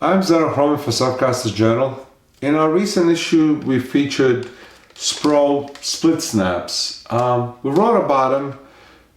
I'm Zeno for Subcasters Journal. In our recent issue, we featured Spro split snaps. We wrote about them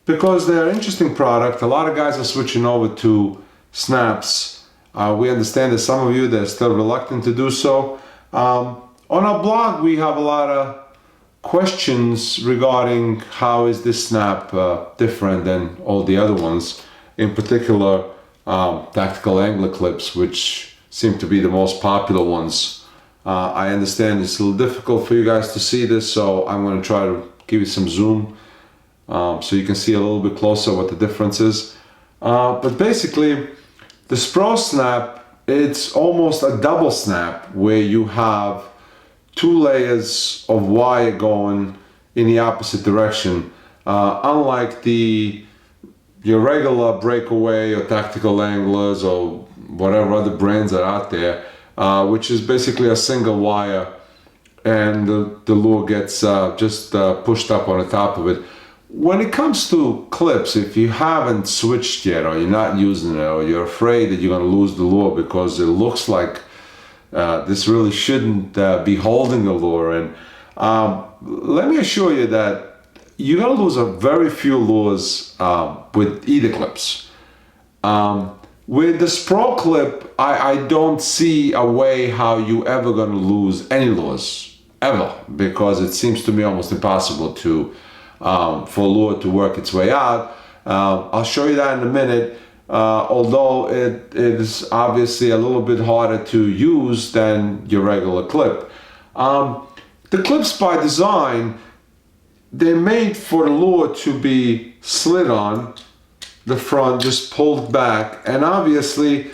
because they're an interesting product. A lot of guys are switching over to snaps. We understand that some of you that are still reluctant to do so. On our blog, we have a lot of questions regarding how is this snap different than all the other ones. In particular, tactical angler clips, which seem to be the most popular ones. I understand it's a little difficult for you guys to see this, so I'm going to try to give you some zoom so you can see a little bit closer what the difference is. But basically, the Spro snap, it's almost a double snap where you have two layers of wire going in the opposite direction, unlike your regular breakaway or tactical anglers or whatever other brands are out there, which is basically a single wire and the lure gets just pushed up on the top of it. When it comes to clips, if you haven't switched yet or you're not using it or you're afraid that you're going to lose the lure because it looks like this really shouldn't be holding the lure, and let me assure you that you're going to lose a very few lures with either clips. With the Spro clip, I don't see a way how you ever going to lose any lures, ever, because it seems to me almost impossible to for a lure to work its way out. I'll show you that in a minute, although it is obviously a little bit harder to use than your regular clip. The clips by design, they're made for the lure to be slid on, the front just pulled back, and obviously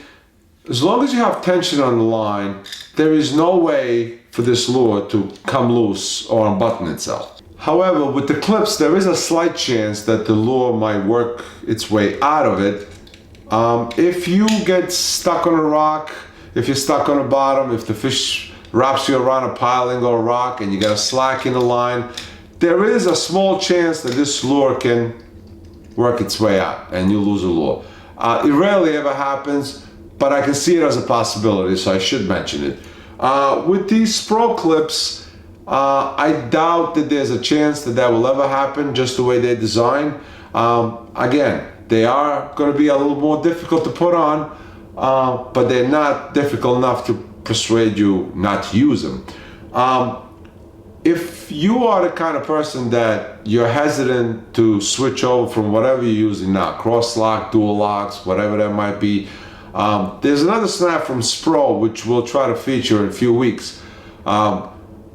as long as you have tension on the line, there is no way for this lure to come loose or unbutton itself. However, with the clips, there is a slight chance that the lure might work its way out of it. If you get stuck on a rock, if you're stuck on the bottom, if the fish wraps you around a piling or a rock and you got a slack in the line, there is a small chance that this lure can work its way out and you lose a lure. It rarely ever happens, but I can see it as a possibility, so I should mention it. With these Spro clips, I doubt that there's a chance that that will ever happen, just the way they're designed. Again, they are going to be a little more difficult to put on, but they're not difficult enough to persuade you not to use them. If you are the kind of person that you're hesitant to switch over from whatever you're using now, cross lock, dual locks, whatever that might be, there's another snap from Spro which we'll try to feature in a few weeks,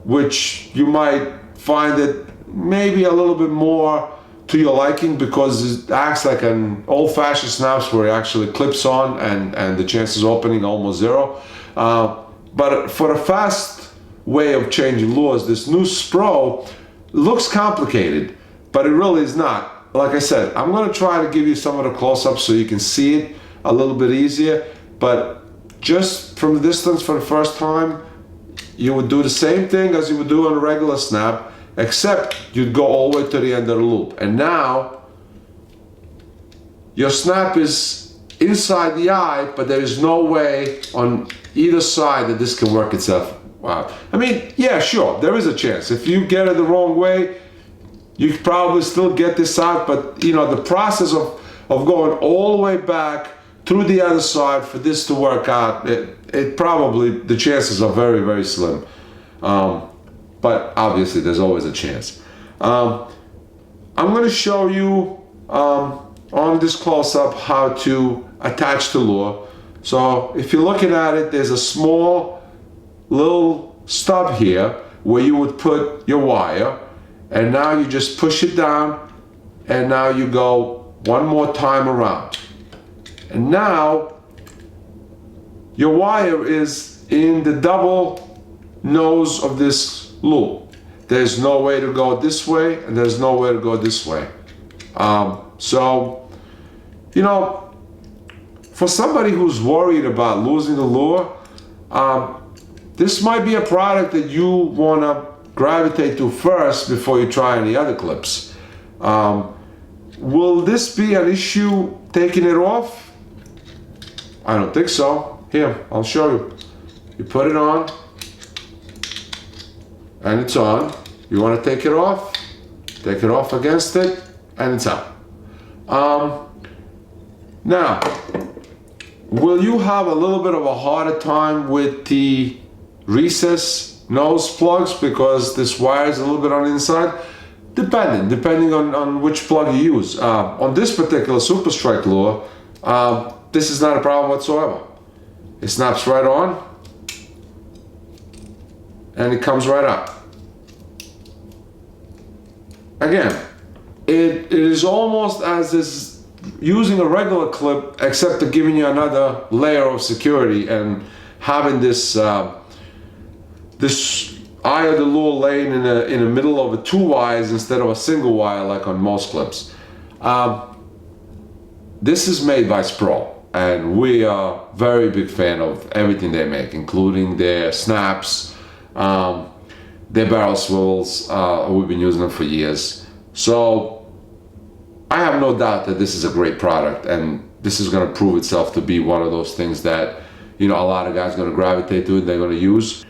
which you might find it maybe a little bit more to your liking because it acts like an old-fashioned snaps where it actually clips on and the chances of opening are almost zero. But for the fast way of changing lures, this new Spro looks complicated, but it really is not. Like I said, I'm going to try to give you some of the close-ups so you can see it a little bit easier, but just from the distance for the first time, you would do the same thing as you would do on a regular snap, except you'd go all the way to the end of the loop. And now, your snap is inside the eye, but there is no way on either side that this can work itself out. I mean, yeah, sure, there is a chance. If you get it the wrong way, you could probably still get this out, but you know, the process of going all the way back through the other side for this to work out, it probably, the chances are very, very slim. But obviously there's always a chance. I'm going to show you on this close-up how to attach the lure. So if you're looking at it, there's a small little stub here where you would put your wire, and now you just push it down, and now you go one more time around. And now your wire is in the double nose of this loop. There's no way to go this way and there's no way to go this way. So, you know, for somebody who's worried about losing the lure, this might be a product that you want to gravitate to first before you try any other clips. Will this be an issue taking it off? I don't think so. Here, I'll show you. You put it on, and it's on. You want to take it off against it, and it's out. Now, will you have a little bit of a harder time with the recess nose plugs because this wire is a little bit on the inside? Depending on which plug you use. On this particular Super Strike lure, this is not a problem whatsoever. It snaps right on, and it comes right up. Again, it is almost as is using a regular clip, except they're giving you another layer of security and having this this eye of the lure laying in the middle of a 2 wires instead of a single wire like on most clips. This is made by Spro, and we are very big fan of everything they make, including their snaps, their barrel swivels. We've been using them for years. So I have no doubt that this is a great product, and this is going to prove itself to be one of those things that, you know, a lot of guys are going to gravitate to and they're going to use.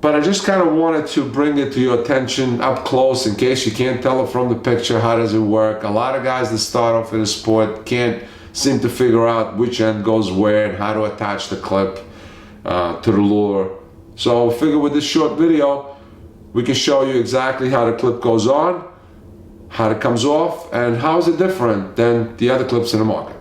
But I just kind of wanted to bring it to your attention up close in case you can't tell it from the picture. How does it work? A lot of guys that start off in the sport can't seem to figure out which end goes where and how to attach the clip to the lure. So I figure with this short video, we can show you exactly how the clip goes on, how it comes off, and how is it different than the other clips in the market.